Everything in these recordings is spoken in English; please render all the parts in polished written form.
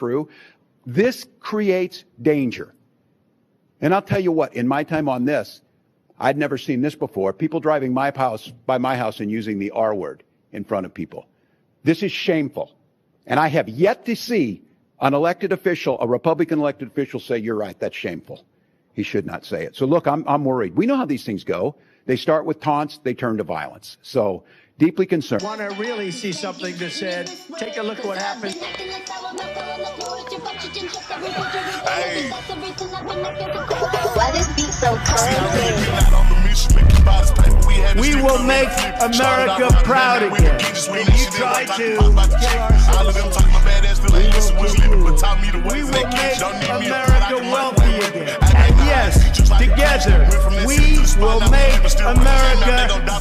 true. This creates danger. And I'll tell you what, in my time on this, I'd never seen this before. People driving by my house and using the R word in front of people. This is shameful. And I have yet to see an elected official, a Republican elected official, say, you're right, that's shameful. He should not say it. So look, I'm worried. We know how these things go. They start with taunts, they turn to violence. So deeply concerned. Want to really see something that said, take a look at what happened. Hey. Why this beat so cold? We will make America proud again. And you try to kill our We will make America wealthy again. And yes, together, we will make America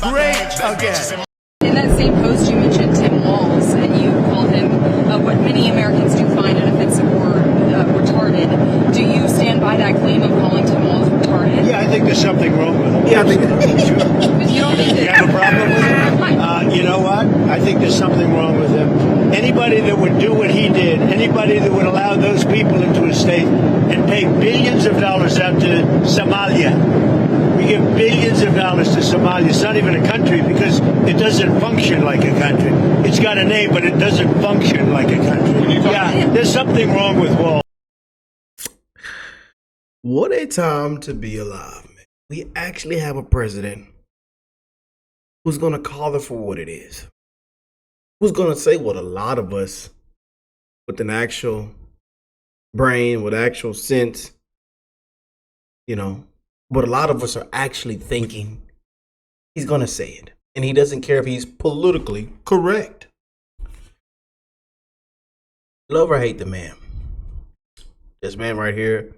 great again. In that same post, you mentioned Tim Walz, and you called him what many Americans do find offensive or retarded. Do you stand by that claim of calling Tim Walz retarded? Yeah, I think there's something wrong with him. Yeah, I think sure. But you don't think You have a problem with him? You know what? I think there's something wrong with him. Anybody that would do what he did, anybody that would allow those people into his state and pay billions of dollars out to Somalia. We give billions of dollars to Somalia. It's not even a country because it doesn't function like a country. It's got a name, but it doesn't function like a country. Yeah, there's something wrong with Walz. What a time to be alive, man. We actually have a president who's going to call it for what it is. Who's going to say what a lot of us with an actual brain, with actual sense, but a lot of us are actually thinking. He's going to say it. And he doesn't care if he's politically correct. Love or hate the man. This man right here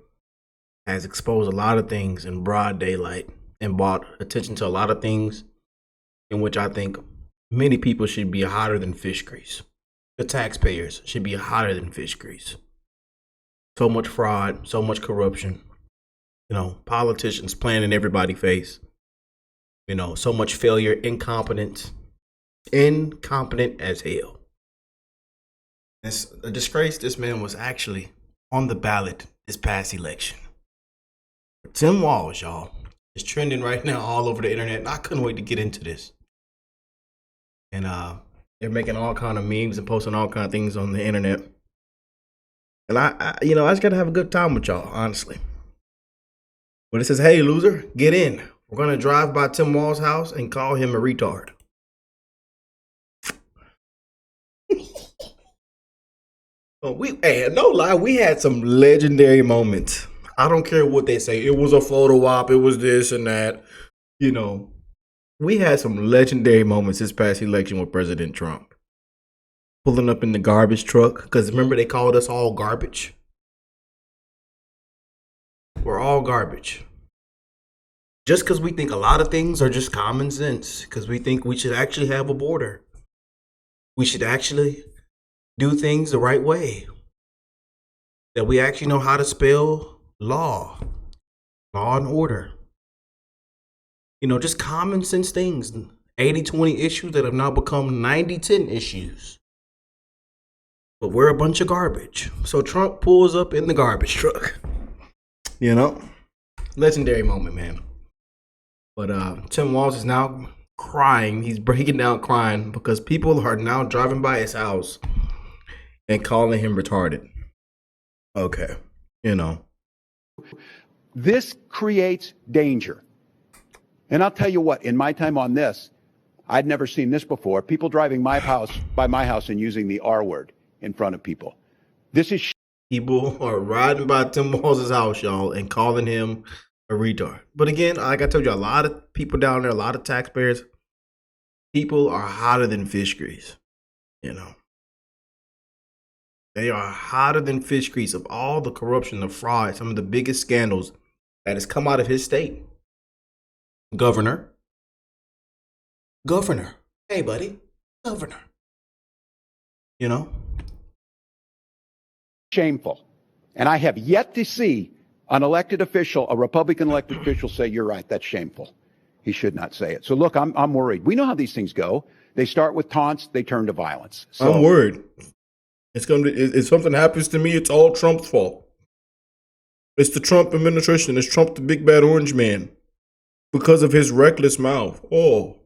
has exposed a lot of things in broad daylight and brought attention to a lot of things in which I think many people should be hotter than fish grease. The taxpayers should be hotter than fish grease. So much fraud, so much corruption. Politicians playing in everybody's face. So much failure, incompetence. Incompetent as hell. It's a disgrace. This man was actually on the ballot this past election. Tim Walz, y'all, is trending right now all over the internet. And I couldn't wait to get into this. And they're making all kind of memes and posting all kind of things on the internet. And I just gotta have a good time with y'all, honestly. But it says, hey, loser, get in. We're going to drive by Tim Walz's house and call him a retard. No lie, we had some legendary moments. I don't care what they say. It was a photo op. It was this and that. We had some legendary moments this past election with President Trump. Pulling up in the garbage truck. Because remember, they called us all garbage. We're all garbage. Just because we think a lot of things are just common sense. Because we think we should actually have a border. We should actually do things the right way. That we actually know how to spell law. Law and order. Just common sense things. 80-20 issues that have now become 90-10 issues. But we're a bunch of garbage. So Trump pulls up in the garbage truck. Legendary moment, man. But Tim Walz is now crying. He's breaking down crying because people are now driving by his house and calling him retarded. Okay, This creates danger. And I'll tell you what, in my time on this, I'd never seen this before. People driving by my house and using the R word in front of people. This is people are riding by Tim Walz's house, y'all, and calling him a retard. But again, like I told you, a lot of people down there, a lot of taxpayers, people are hotter than fish grease. They are hotter than fish grease of all the corruption, the fraud, some of the biggest scandals that has come out of his state. Governor. Hey, buddy. Governor. shameful. And I have yet to see an elected official, a Republican elected official, say, you're right, that's shameful. He should not say it. So look, I'm worried. We know how these things go. They start with taunts, they turn to violence. So I'm worried. It's going to, if something happens to me, it's all Trump's fault. It's the Trump administration. It's Trump, the big bad orange man, because of his reckless mouth. Oh,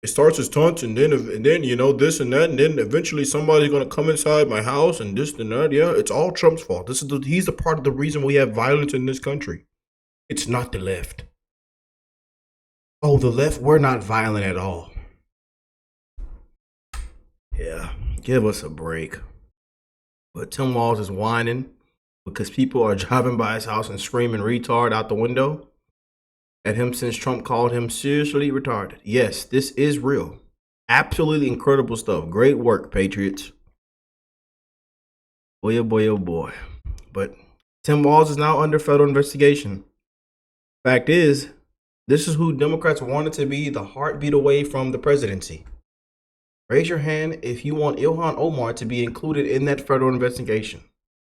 it starts as taunts, and then you know, this and that, and then eventually somebody's going to come inside my house and this and that. Yeah, it's all Trump's fault. He's a part of the reason we have violence in this country. It's not the left. Oh, the left, we're not violent at all. Yeah, give us a break. But Tim Walz is whining because people are driving by his house and screaming retard out the window at him since Trump called him seriously retarded. Yes, this is real. Absolutely incredible stuff. Great work, Patriots. Boy, oh boy, oh boy. But Tim Walz is now under federal investigation. Fact is, this is who Democrats wanted to be the heartbeat away from the presidency. Raise your hand if you want Ilhan Omar to be included in that federal investigation.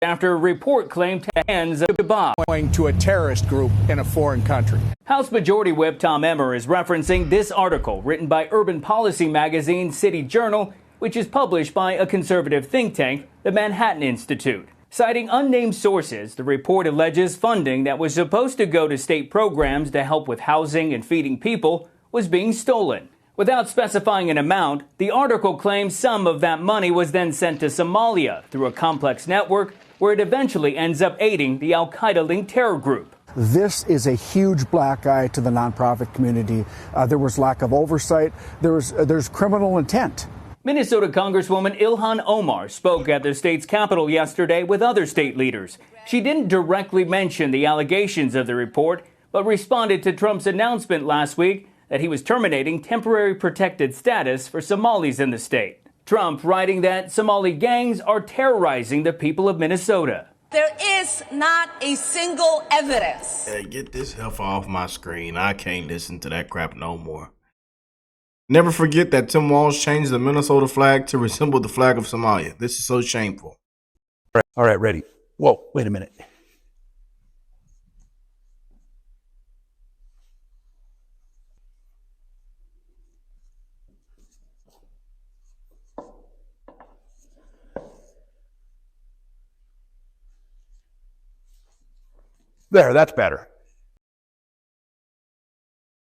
After a report claimed hands of Bob going to a terrorist group in a foreign country. House Majority Whip Tom Emmer is referencing this article written by urban policy magazine City Journal, which is published by a conservative think tank, the Manhattan Institute. Citing unnamed sources, the report alleges funding that was supposed to go to state programs to help with housing and feeding people was being stolen. Without specifying an amount, the article claims some of that money was then sent to Somalia through a complex network where it eventually ends up aiding the al-Qaeda-linked terror group. This is a huge black eye to the nonprofit community. There was lack of oversight. There's criminal intent. Minnesota Congresswoman Ilhan Omar spoke at the state's capitol yesterday with other state leaders. She didn't directly mention the allegations of the report, but responded to Trump's announcement last week that he was terminating temporary protected status for Somalis in the state. Trump writing that Somali gangs are terrorizing the people of Minnesota. There is not a single evidence. Hey, get this heifer off my screen. I can't listen to that crap no more. Never forget that Tim Walz changed the Minnesota flag to resemble the flag of Somalia. This is so shameful. All right, ready. Whoa, wait a minute. There, that's better.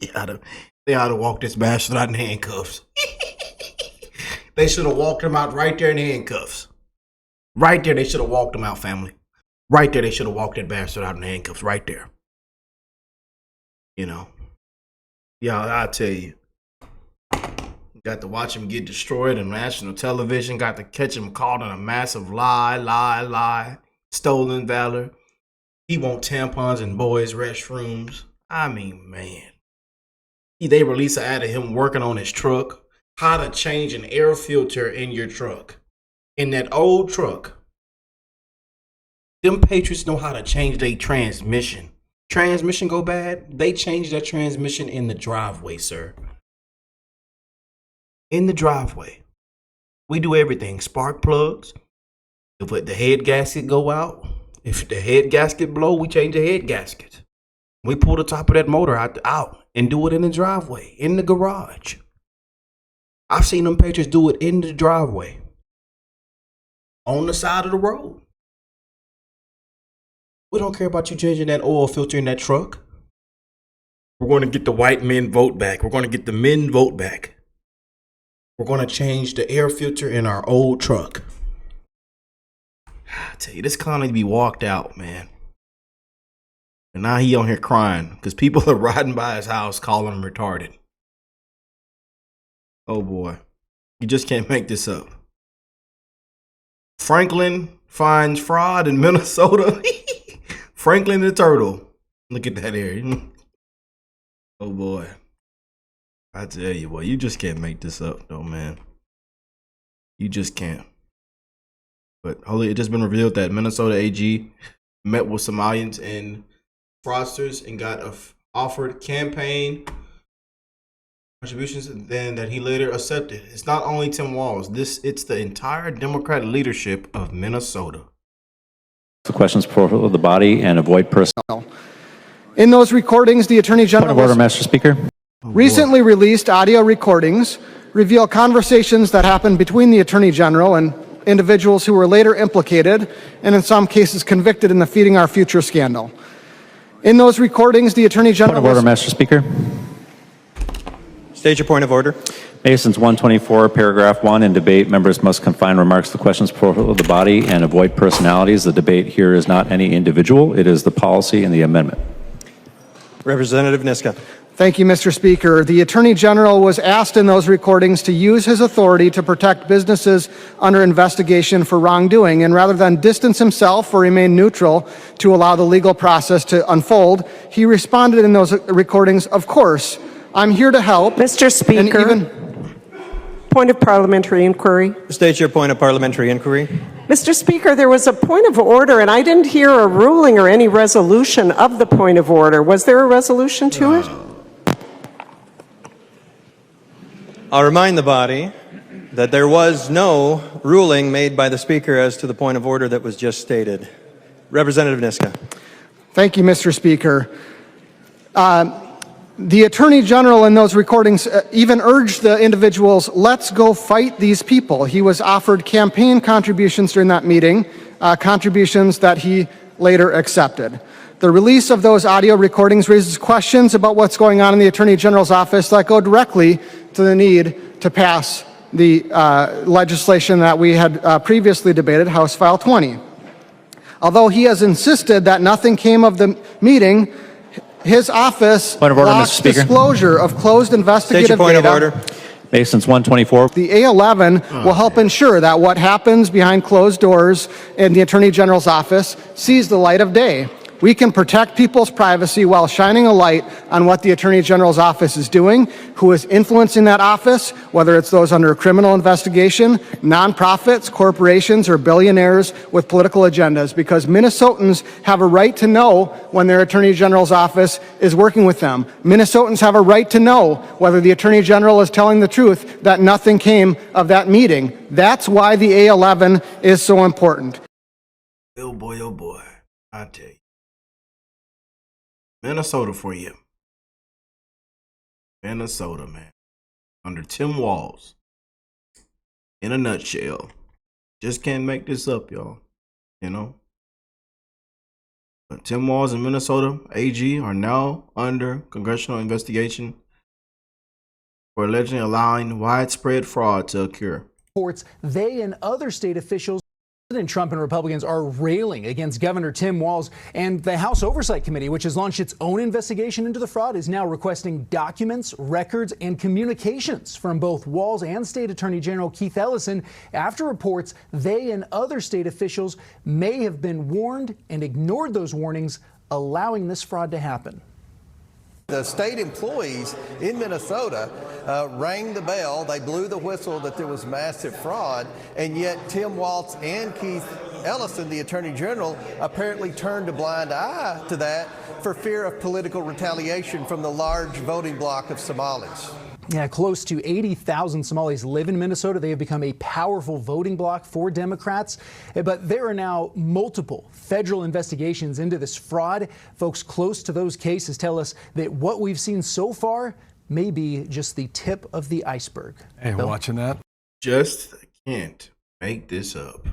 They ought to walk this bastard out in handcuffs. They should have walked him out right there in handcuffs. Right there, they should have walked him out, family. Right there, they should have walked that bastard out in handcuffs. Right there. You know. Yeah, I'll tell you. Got to watch him get destroyed on national television. Got to catch him caught in a massive lie. Stolen valor. He want tampons in boys' restrooms. I mean, man. They released an ad of him working on his truck. How to change an air filter in your truck. In that old truck. Them Patriots know how to change their transmission. Transmission go bad? They change that transmission in the driveway, sir. In the driveway. We do everything. Spark plugs. If the head gasket go out. If the head gasket blow, we change the head gasket. We pull the top of that motor out and do it in the driveway, in the garage. I've seen them Patriots do it in the driveway. On the side of the road. We don't care about you changing that oil filter in that truck. We're going to get the white men vote back. We're going to get the men vote back. We're going to change the air filter in our old truck. I tell you, this clown need to be walked out, man. And now he on here crying because people are riding by his house calling him retarded. Oh boy. You just can't make this up. Franklin finds fraud in Minnesota. Franklin the turtle. Look at that here. Oh boy. I tell you what, you just can't make this up though, man. You just can't. But it just been revealed that Minnesota AG met with Somalians and fraudsters and got offered campaign contributions, and then that he later accepted. It's not only Tim Walz. It's the entire Democrat leadership of Minnesota. The questions for the body and avoid personal. In those recordings, the Attorney General Point of order, Master Speaker. recently released audio recordings reveal conversations that happened between the Attorney General and individuals who were later implicated and in some cases convicted in the Feeding Our Future scandal. In those recordings, the Attorney General Point of order, Mr. Speaker. State your point of order. Masons 124, paragraph 1, in debate, members must confine remarks to questions before the body and avoid personalities. The debate here is not any individual. It is the policy and the amendment. Representative Niska. Thank you, Mr. Speaker. The Attorney General was asked in those recordings to use his authority to protect businesses under investigation for wrongdoing, and rather than distance himself or remain neutral to allow the legal process to unfold, he responded in those recordings, "Of course, I'm here to help." Mr. Speaker, point of parliamentary inquiry. State your point of parliamentary inquiry. Mr. Speaker, there was a point of order, and I didn't hear a ruling or any resolution of the point of order. Was there a resolution to it? I'll remind the body that there was no ruling made by the Speaker as to the point of order that was just stated. Representative Niska. Thank you, Mr. Speaker. The Attorney General in those recordings even urged the individuals, let's go fight these people. He was offered campaign contributions during that meeting, contributions that he later accepted. The release of those audio recordings raises questions about what's going on in the Attorney General's office that go directly to the need to pass the legislation that we had previously debated, House File 20. Although he has insisted that nothing came of the meeting, his office blocks disclosure of closed investigative point data. of order. Masons 124. The A11 will help ensure that what happens behind closed doors in the Attorney General's office sees the light of day. We can protect people's privacy while shining a light on what the Attorney General's office is doing, who is influencing that office, whether it's those under a criminal investigation, nonprofits, corporations, or billionaires with political agendas, because Minnesotans have a right to know when their Attorney General's office is working with them. Minnesotans have a right to know whether the Attorney General is telling the truth that nothing came of that meeting. That's why the A11 is so important. Oh boy, I tell you. Minnesota for you. Minnesota, man. Under Tim Walz. In a nutshell. Just can't make this up, y'all. You know? But Tim Walz in Minnesota, AG, are now under congressional investigation for allegedly allowing widespread fraud to occur. They and other state officials. President Trump and Republicans are railing against Governor Tim Walz, and the House Oversight Committee, which has launched its own investigation into the fraud, is now requesting documents, records, and communications from both Walz and State Attorney General Keith Ellison after reports they and other state officials may have been warned and ignored those warnings, allowing this fraud to happen. The state employees in Minnesota rang the bell, they blew the whistle that there was massive fraud, and yet Tim Walz and Keith Ellison, the Attorney General, apparently turned a blind eye to that for fear of political retaliation from the large voting bloc of Somalis. Yeah, close to 80,000 Somalis live in Minnesota. They have become a powerful voting bloc for Democrats. But there are now multiple federal investigations into this fraud. Folks close to those cases tell us that what we've seen so far may be just the tip of the iceberg. Hey, watching that? Just can't make this up.